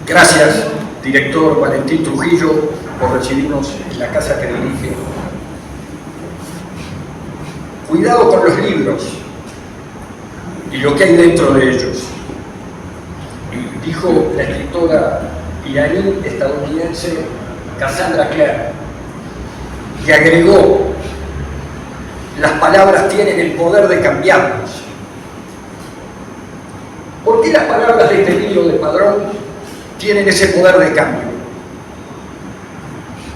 Gracias, director Valentín Trujillo, por recibirnos en la casa que dirige. Cuidado con los libros y lo que hay dentro de ellos, dijo la escritora iraní estadounidense Cassandra Clare, y agregó: las palabras tienen el poder de cambiarnos. ¿Por qué las palabras de este libro de Padrón tienen ese poder de cambio?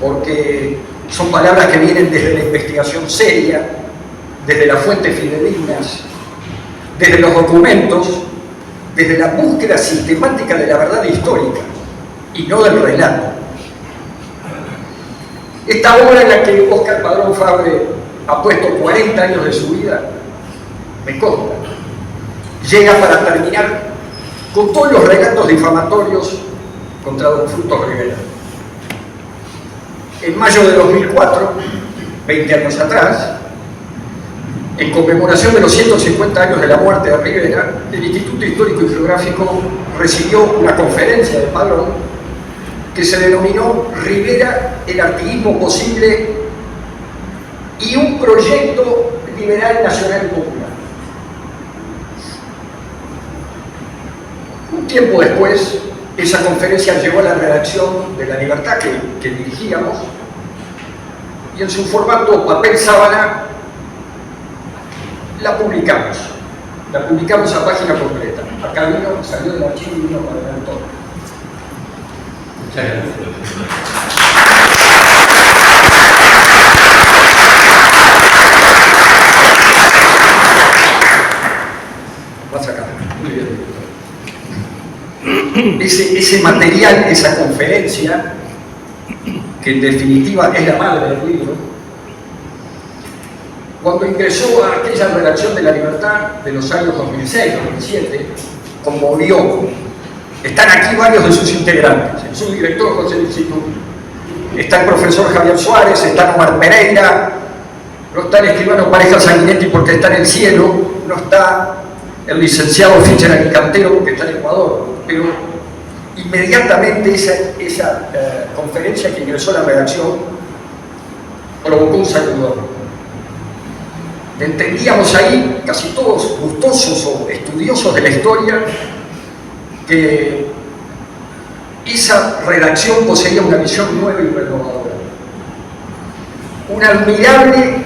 Porque son palabras que vienen desde la investigación seria, desde las fuentes fidedignas, desde los documentos, desde la búsqueda sistemática de la verdad histórica y no del relato. Esta obra en la que Óscar Padrón Fabre ha puesto 40 años de su vida, me consta, llega para terminar con todos los relatos difamatorios contra don Frutos Rivera. En mayo de 2004, 20 años atrás, en conmemoración de los 150 años de la muerte de Rivera, el Instituto Histórico y Geográfico recibió una conferencia de Padrón que se denominó Rivera, el artiguismo posible y un proyecto liberal, nacional y popular. Un tiempo después, esa conferencia llegó a la redacción de La Libertad que dirigíamos, y en su formato papel sábana la publicamos a página completa. Acá vino, salió del archivo y vino para el autor. Muchas gracias. Vas acá. Muy bien. Ese material, esa conferencia, que en definitiva es la madre del libro, cuando ingresó a aquella redacción de La Libertad de los años 2006-2007, conmovió. Están aquí varios de sus integrantes, el subdirector José del Instituto, está el profesor Javier Suárez, está Omar Pereira, no está el escribano Pareja Sanguinetti porque está en el cielo, no está el licenciado Fischer Alicantero porque está en Ecuador, pero inmediatamente esa conferencia que ingresó a la redacción provocó un sacudón. Entendíamos ahí, casi todos gustosos o estudiosos de la historia, que esa redacción poseía una visión nueva y renovadora. Una admirable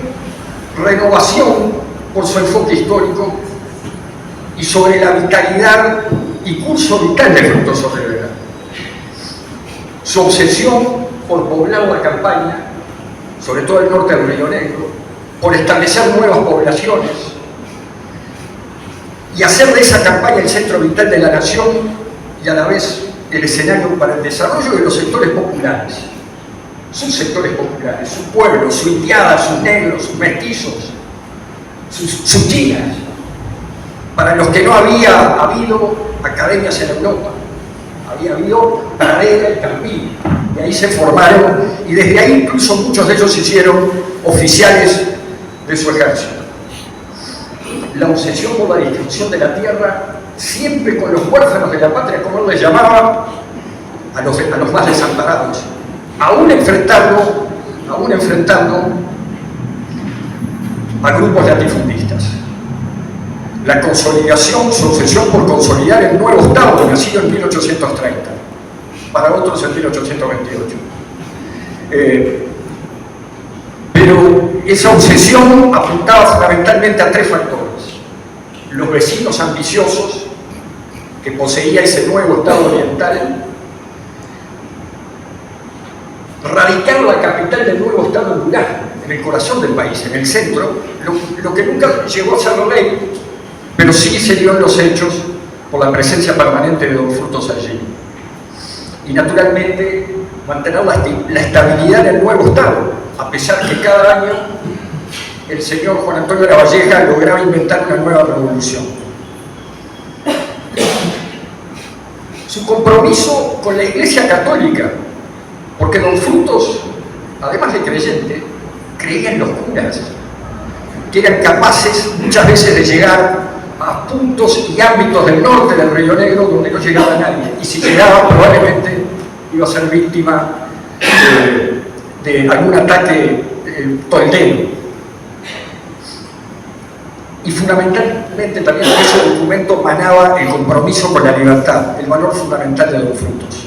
renovación por su enfoque histórico y sobre la vitalidad y curso vital de Frutos Rivera. Su obsesión por poblar la campaña, sobre todo el norte del Río Negro, por establecer nuevas poblaciones y hacer de esa campaña el centro vital de la nación y a la vez el escenario para el desarrollo de los sectores populares, sus sectores populares, su pueblo, su indiada, sus negros, sus mestizos, sus chinas, para los que no había habido academias en Europa, había habido pradera y campiña, y ahí se formaron, y desde ahí incluso muchos de ellos se hicieron oficiales de su ejército. La obsesión por la distribución de la tierra, siempre con los huérfanos de la patria, como él les llamaba, a los más desamparados, aún enfrentando a grupos latifundistas. La consolidación, su obsesión por consolidar el nuevo Estado nacido en 1830, para otros en 1828. Pero esa obsesión apuntaba fundamentalmente a tres factores: los vecinos ambiciosos que poseía ese nuevo Estado oriental, radicar la capital del nuevo Estado rural, en el corazón del país, en el centro, lo que nunca llegó a ser ley, pero sí se dio en los hechos por la presencia permanente de don Frutos allí. Y naturalmente mantener la estabilidad del nuevo Estado, a pesar que cada año el señor Juan Antonio Lavalleja lograba inventar una nueva revolución. Su compromiso con la Iglesia Católica, porque don Frutos, además de creyente, creía en los curas, que eran capaces muchas veces de llegar a puntos y ámbitos del norte del Río Negro donde no llegaba nadie, y si llegaba probablemente iba a ser víctima de algún ataque toldero. Y fundamentalmente también de ese documento manaba el compromiso con la libertad, el valor fundamental de Don Frutos,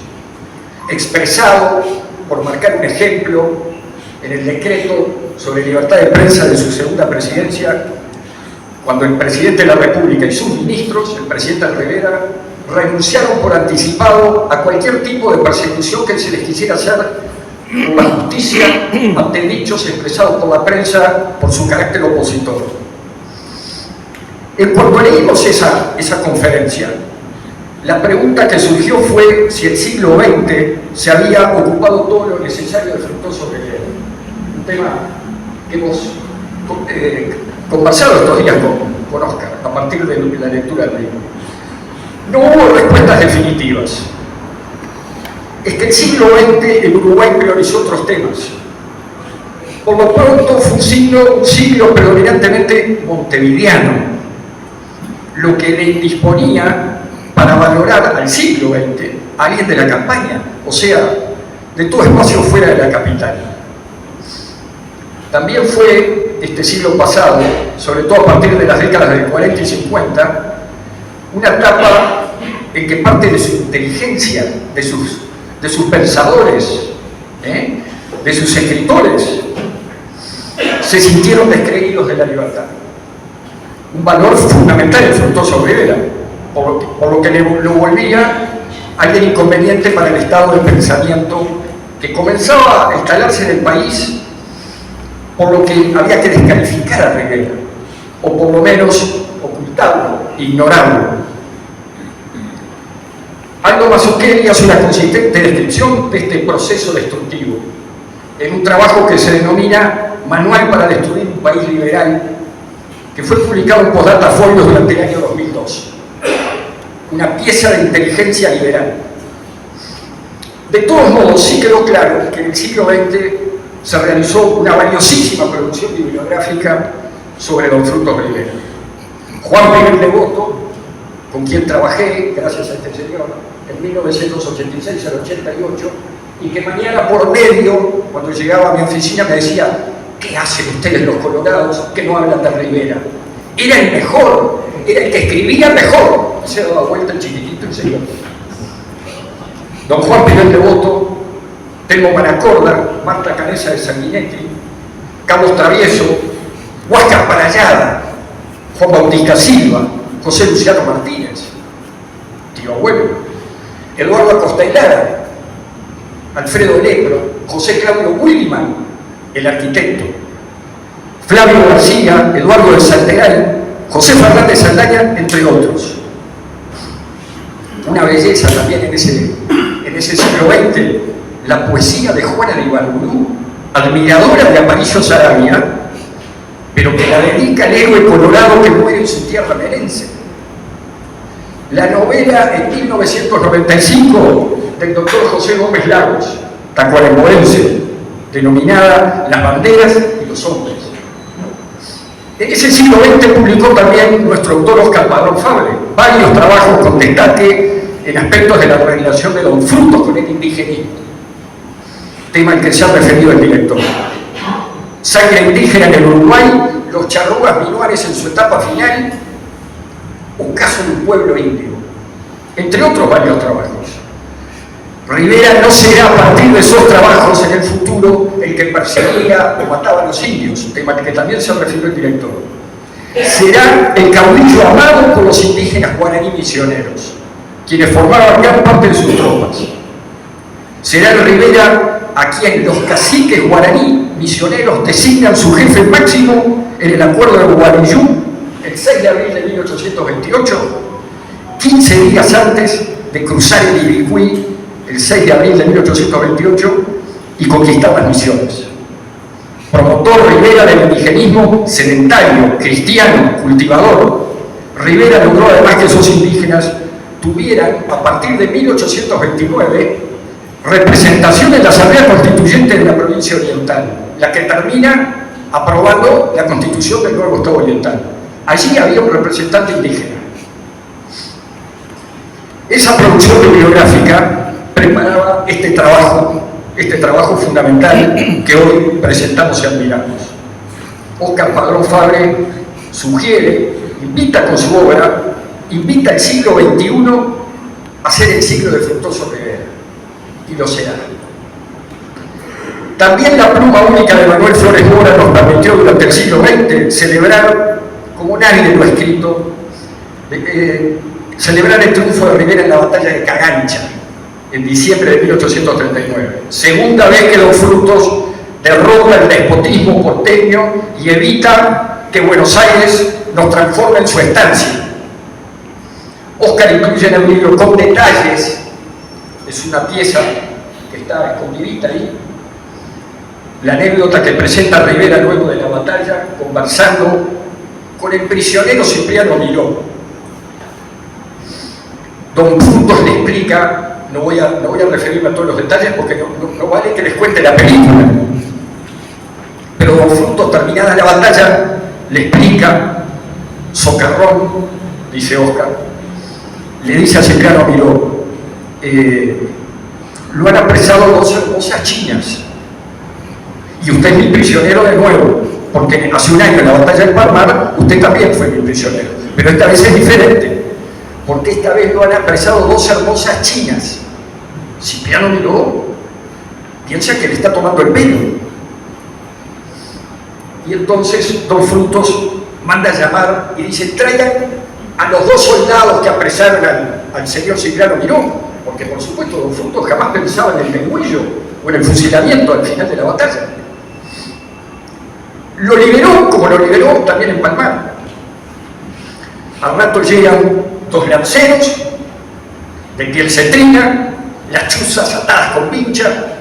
expresado por marcar un ejemplo en el decreto sobre libertad de prensa de su segunda presidencia, cuando el presidente de la República y sus ministros, el presidente Rivera, renunciaron por anticipado a cualquier tipo de persecución que se les quisiera hacer por la justicia ante dichos expresados por la prensa por su carácter opositor. En cuanto leímos esa conferencia, la pregunta que surgió fue si el siglo XX se había ocupado todo lo necesario de Fructuoso Rivera. Un tema que hemos conversado estos días con Oscar, a partir de la lectura del libro. No hubo respuestas definitivas. Es que el siglo XX en Uruguay priorizó otros temas. Por lo pronto fue un siglo predominantemente montevideano, lo que le disponía para valorar al siglo XX a alguien de la campaña, o sea, de todo espacio fuera de la capital. También fue este siglo pasado, sobre todo a partir de las décadas del 40 y 50, una etapa en que parte de su inteligencia, de sus pensadores, de sus escritores, se sintieron descreídos de la libertad. Un valor fundamental en Fructuoso Rivera, por lo que lo volvía alguien inconveniente para el estado de pensamiento que comenzaba a instalarse en el país, por lo que había que descalificar a Rivera, o por lo menos ocultarlo, ignorarlo. Aldo Mazzucchelli hace una consistente descripción de este proceso destructivo, en un trabajo que se denomina Manual para destruir un país liberal, que fue publicado en Postdata Folios durante el año 2002. Una pieza de inteligencia liberal. De todos modos, sí quedó claro que en el siglo XX se realizó una valiosísima producción bibliográfica sobre Don Frutos Rivera. Juan Miguel Devoto, con quien trabajé, gracias a este señor, en 1986 al 88, y que mañana por medio, cuando llegaba a mi oficina, me decía: ¿qué hacen ustedes los colorados que no hablan de Rivera? Era el mejor, era el que escribía mejor. Se daba vuelta el chiquitito y se iba. Don Juan Miguel Devoto, Telmo Manacorda, Marta Canesa de Sanguinetti, Carlos Travieso, Huáscar Parayada, Juan Bautista Silva, José Luciano Martínez, tío abuelo, Eduardo Acosta y Lara, Alfredo Electro, José Claudio Williman, el arquitecto, Flavio García, Eduardo de Salteray, José Fernández Saldaña, entre otros. Una belleza también en ese siglo XX, la poesía de Juana de Ibarburu, admiradora de Aparicio Saravia, pero que la dedica al héroe colorado que muere en su tierra merense. La novela en 1995 del doctor José Gómez Lagos, tacuarembóense, denominada Las banderas y los hombres. En ese siglo XX publicó también nuestro autor Oscar Padrón Fabre varios trabajos con destaque en aspectos de la relación de Don Frutos con el indigenismo, tema al que se ha referido el director. Sangre indígena en el Uruguay, los charrúas minuares en su etapa final, un caso de un pueblo indio, entre otros varios trabajos. Rivera no será a partir de esos trabajos en el futuro el que perseguía o mataba a los indios, tema al que también se refirió el director. Será el caudillo amado por los indígenas guaraní misioneros, quienes formaban gran parte de sus tropas. Será el Rivera a quien los caciques guaraní misioneros designan su jefe máximo en el acuerdo de Guarillú, el 6 de abril de 1828, 15 días antes de cruzar el Ibicuí, el 6 de abril de 1828, y conquistar las Misiones. Promotor Rivera del indigenismo sedentario, cristiano, cultivador, Rivera logró además que esos indígenas tuvieran, a partir de 1829, representación en la Asamblea Constituyente de la Provincia Oriental, la que termina aprobando la Constitución del nuevo Estado Oriental. Allí había un representante indígena. Esa producción bibliográfica preparaba este trabajo fundamental que hoy presentamos y admiramos. Óscar Padrón Fabre sugiere, invita con su obra, invita al siglo XXI a ser el siglo de Fructuoso Rivera, y lo será. También la pluma única de Manuel Flores Mora nos permitió durante el siglo XX celebrar, como nadie lo ha escrito, celebrar el triunfo de Rivera en la batalla de Cagancha, en diciembre de 1839. Segunda vez que Don Frutos derrota el despotismo porteño y evita que Buenos Aires nos transforme en su estancia. Óscar incluye en el libro con detalles, es una pieza que está escondidita ahí, la anécdota que presenta Rivera luego de la batalla, conversando con el prisionero Cipriano Miró. Don Frutos le explica, no voy a referirme a todos los detalles porque no vale que les cuente la película, pero Don Frutos, terminada la batalla, le explica, socarrón, dice Óscar, le dice a Cipriano Miró, lo han apresado dos hermosas chinas, y usted es mi prisionero de nuevo, porque hace un año en la batalla del Palmar usted también fue mi prisionero, pero esta vez es diferente, porque esta vez lo han apresado dos hermosas chinas. Cipriano Miró piensa que le está tomando el pelo, y entonces Don Frutos manda a llamar y dice: traigan a los dos soldados que apresaron al señor Cipriano Miró, porque por supuesto Don Frutos jamás pensaba en el degüello o en el fusilamiento al final de la batalla. Lo liberó, como lo liberó también en Palmar. Al rato llegan dos lanceros de piel cetrina, las chuzas atadas con vincha,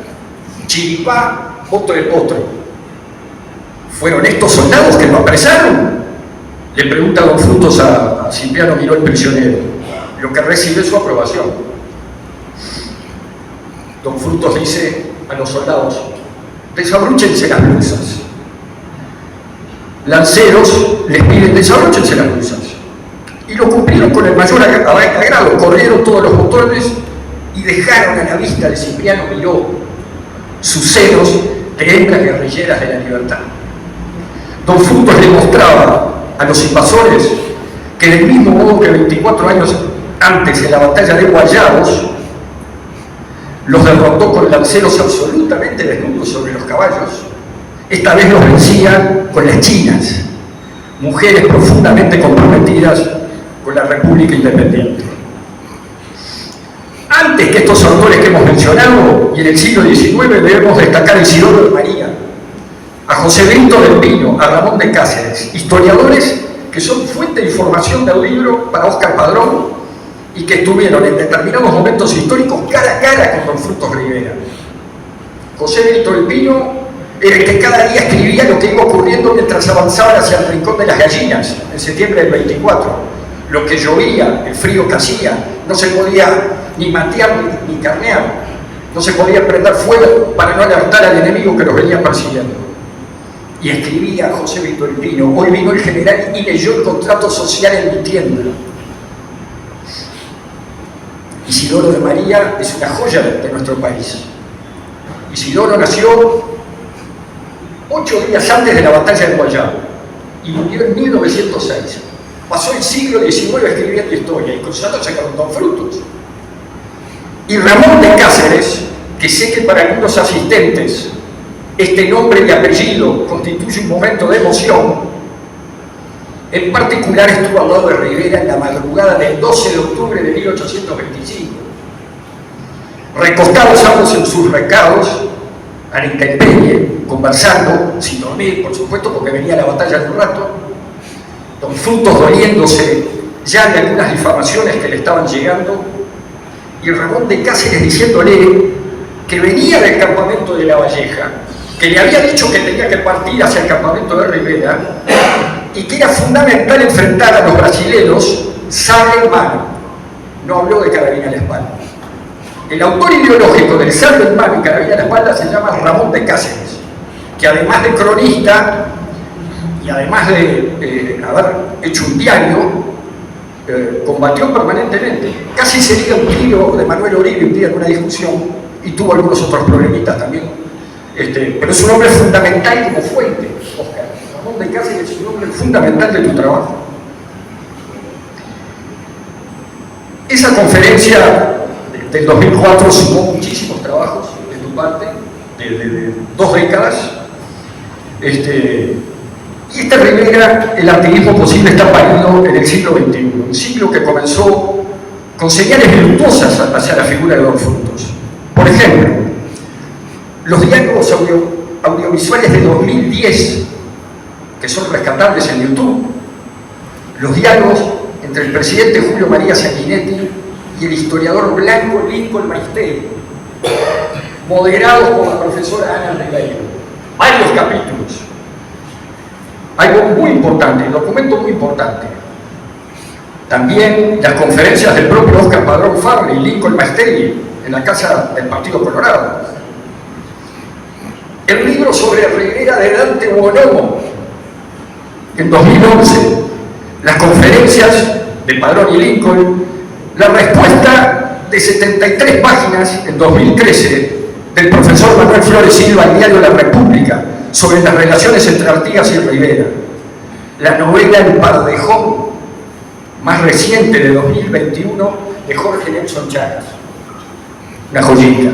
chiripá, otro de potro. ¿Fueron estos soldados que lo apresaron? Le pregunta Don Frutos a Cipriano Miró, el prisionero, lo que recibe su aprobación. Don Frutos dice a los soldados: desabrúchense las blusas. Lanceros les piden: desabrúchense las blusas. Y lo cumplieron con el mayor agrado, corrieron todos los botones y dejaron a la vista de Cipriano Miró sus senos de hembras guerrilleras de la libertad. Don Frutos le mostraba a los invasores que, del mismo modo que 24 años antes, en la batalla de Guayabos, los derrotó con lanceros absolutamente desnudos sobre los caballos, esta vez los vencía con las chinas, mujeres profundamente comprometidas con la República Independiente. Antes que estos autores que hemos mencionado, y en el siglo XIX, debemos destacar a Isidoro de María, a José Benito del Pino, a Ramón de Cáceres, historiadores que son fuente de información del libro para Óscar Padrón y que estuvieron en determinados momentos históricos cara a cara con Don Frutos Rivera. José Benito del Pino era el que cada día escribía lo que iba ocurriendo mientras avanzaban hacia el Rincón de las Gallinas, en septiembre del 24. Lo que llovía, el frío que hacía, no se podía ni matear ni carnear, no se podía prender fuego para no alertar al enemigo que los venía persiguiendo. Y escribía José Benito del Pino: hoy vino el general y leyó el contrato social en mi tienda. Isidoro de María es una joya de nuestro país. Isidoro nació 8 días antes de la batalla de Guayabo y murió en 1906. Pasó el siglo XIX escribiendo historia y cruzándose con Don Frutos. Y Ramón de Cáceres, que sé que para algunos asistentes este nombre y apellido constituye un momento de emoción, en particular estuvo al lado de Rivera en la madrugada del 12 de octubre de 1825. Recostados ambos en sus recados, a la intemperie, conversando, sin dormir, por supuesto, porque venía la batalla de un rato, Don Frutos doliéndose ya de algunas difamaciones que le estaban llegando, y Ramón de Cáceres diciéndole que venía del campamento de La Valleja, que le había dicho que tenía que partir hacia el campamento de Rivera y que era fundamental enfrentar a los brasileños sable en mano. No habló de carabina a la espalda. El autor ideológico del sable en mano y carabina a la espalda se llama Ramón de Cáceres, que además de cronista y además de haber hecho un diario, combatió permanentemente. Casi se liga un tiro de Manuel Oribe un día en una discusión y tuvo algunos otros problemitas también. Pero es un hombre fundamental como fuente, Oscar. Ramón de Cáceres es un hombre fundamental de tu trabajo. Esa conferencia del 2004 sumó muchísimos trabajos de tu parte, de 2 décadas. Y esta Rivera, el activismo posible, está parido en el siglo XXI, un siglo que comenzó con señales virtuosas hacia la figura de Don Frutos. Por ejemplo, los diálogos audiovisuales de 2010, que son rescatables en YouTube, los diálogos entre el presidente Julio María Sanguinetti y el historiador blanco Lincoln Maistel, moderados por la profesora Ana Ribeiro. Varios capítulos. Algo muy importante, un documento muy importante. También las conferencias del propio Óscar Padrón Fabre y Lincoln Maistel en la Casa del Partido Colorado. El libro sobre Rivera de Dante Buonomo, en 2011. Las conferencias de Padrón y Lincoln, la respuesta de 73 páginas en 2013 del profesor Manuel Flores Silva al diario La República sobre las relaciones entre Artigas y Rivera, la novela El Pardejón, más reciente de 2021, de Jorge Nelson Chagas, una joyita.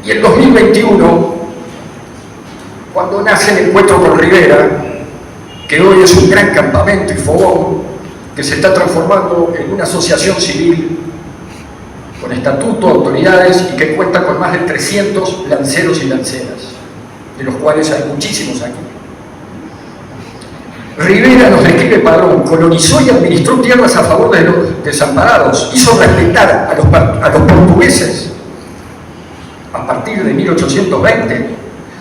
Y en 2021, cuando nace el encuentro con Rivera, que hoy es un gran campamento y fogón, que se está transformando en una asociación civil con estatuto, autoridades y que cuenta con más de 300 lanceros y lanceras, de los cuales hay muchísimos aquí. Rivera, nos describe Padrón, colonizó y administró tierras a favor de los desamparados, hizo respetar a los portugueses a partir de 1820,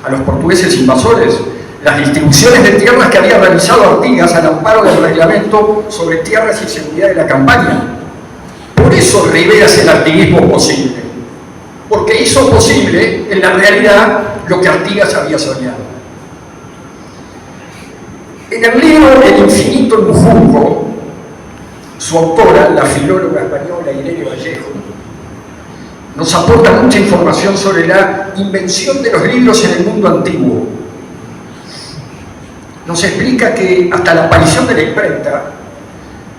a los portugueses invasores, las distribuciones de tierras que había realizado Artigas al amparo del reglamento sobre tierras y seguridad de la campaña. Por eso Rivera es el activismo posible, porque hizo posible en la realidad lo que Artigas había soñado. En el libro El infinito en Mujunco, su autora, la filóloga española Irene Vallejo, nos aporta mucha información sobre la invención de los libros en el mundo antiguo. Nos explica que hasta la aparición de la imprenta,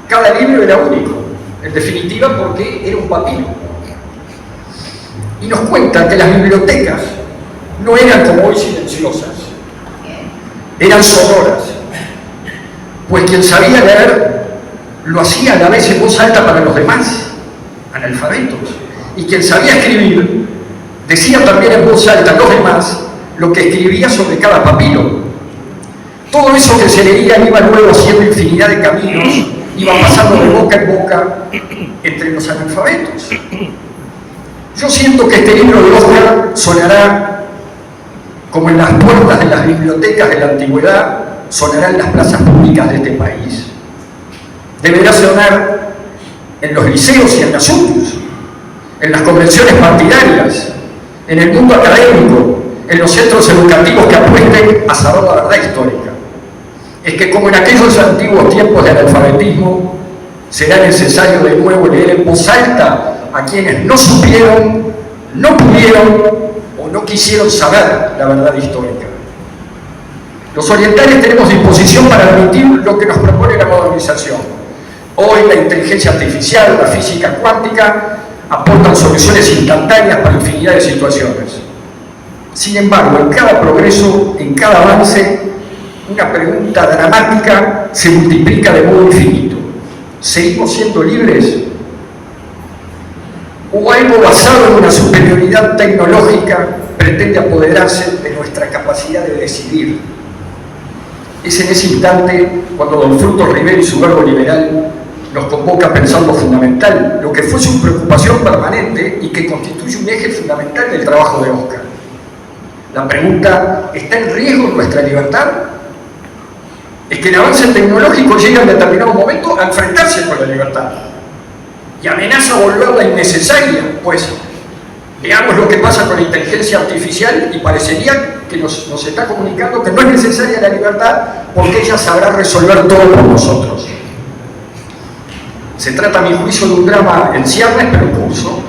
cada libro era único, en definitiva porque era un papiro. Y nos cuenta que las bibliotecas no eran como hoy silenciosas, eran sonoras, pues quien sabía leer lo hacía a la vez en voz alta para los demás, analfabetos, y quien sabía escribir decía también en voz alta a los demás lo que escribía sobre cada papiro. Todo eso que se leía iba luego haciendo infinidad de caminos, iba pasando de boca en boca entre los analfabetos. Yo siento que este libro de Oscar sonará como en las puertas de las bibliotecas de la antigüedad, sonará en las plazas públicas de este país. Deberá sonar en los liceos y en las UTUs, en las convenciones partidarias, en el mundo académico, en los centros educativos que apuesten a saber la verdad histórica. Es que como en aquellos antiguos tiempos de analfabetismo, será necesario de nuevo leer en voz alta a quienes no supieron, no pudieron o no quisieron saber la verdad histórica. Los orientales tenemos disposición para admitir lo que nos propone la modernización. Hoy la inteligencia artificial, la física cuántica aportan soluciones instantáneas para infinidad de situaciones. Sin embargo, en cada progreso, en cada avance, una pregunta dramática se multiplica de modo infinito. ¿Seguimos siendo libres? ¿O algo basado en una superioridad tecnológica pretende apoderarse de nuestra capacidad de decidir? Es en ese instante cuando Don Frutos Rivera y su verbo liberal nos convoca a pensar lo fundamental, lo que fue su preocupación permanente y que constituye un eje fundamental del trabajo de Oscar. La pregunta, ¿está en riesgo nuestra libertad? Es que el avance tecnológico llega en determinado momento a enfrentarse con la libertad y amenaza volverla innecesaria, pues Veamos lo que pasa con la inteligencia artificial y parecería que nos está comunicando que no es necesaria la libertad porque ella sabrá resolver todo por nosotros. Se trata, a mi juicio, de un drama en ciernes, pero en curso,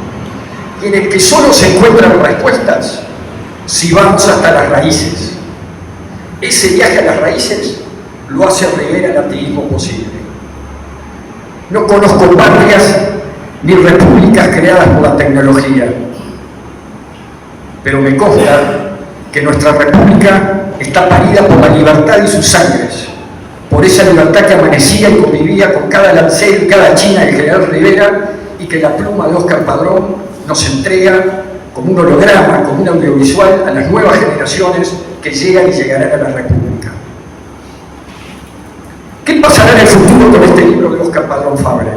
en el que solo se encuentran respuestas si vamos hasta las raíces. Ese viaje a las raíces lo hace Rivera el ateísmo posible. No conozco patrias ni repúblicas creadas por la tecnología, pero me consta que nuestra república está parida por la libertad y sus sangres, por esa libertad que amanecía y convivía con cada lancero y cada china del general Rivera, y que la pluma de Óscar Padrón nos entrega como un holograma, como un audiovisual a las nuevas generaciones que llegan y llegarán a la república. ¿Qué pasará en el futuro con este libro de Óscar Padrón Fabra,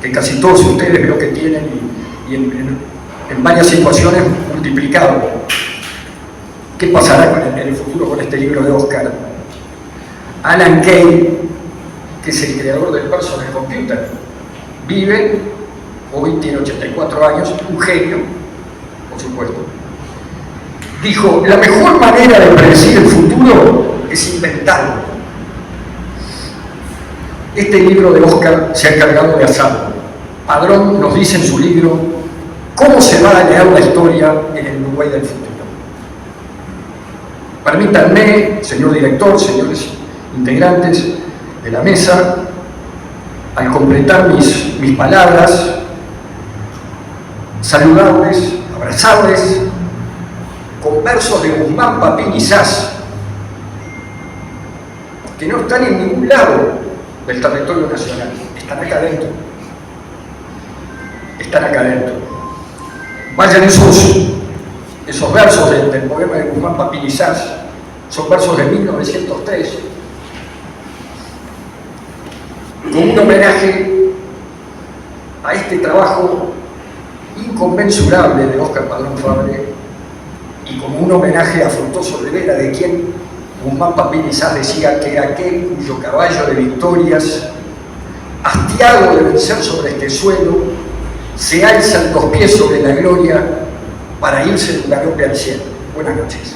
que casi todos ustedes veo que tienen y en varias situaciones multiplicado? ¿Qué pasará en el futuro con este libro de Óscar? Alan Kay, que es el creador del personal computer, vive, hoy tiene 84 años, un genio, por supuesto. Dijo, la mejor manera de predecir el futuro es inventarlo. Este libro de Óscar se ha encargado de hacerlo. Padrón nos dice en su libro cómo se va a leer la historia en el Uruguay del futuro. Permítanme, señor director, señores integrantes de la mesa, al completar mis palabras, saludarles, abrazarles, con versos de Guzmán, Papín y Sass, que no están en ningún lado del territorio nacional, están acá adentro. Están acá adentro. Vayan esos versos del poema de Guzmán, Papín y Sass, son versos de 1903, con un homenaje a este trabajo inconmensurable de Óscar Padrón Fabra y como un homenaje a Fructuoso Rivera, de quien Guzmán, Papín y Sass decía que era aquel cuyo caballo de victorias, hastiado de vencer sobre este suelo, se alzan los pies sobre la gloria para irse de un galope al cielo. Buenas noches.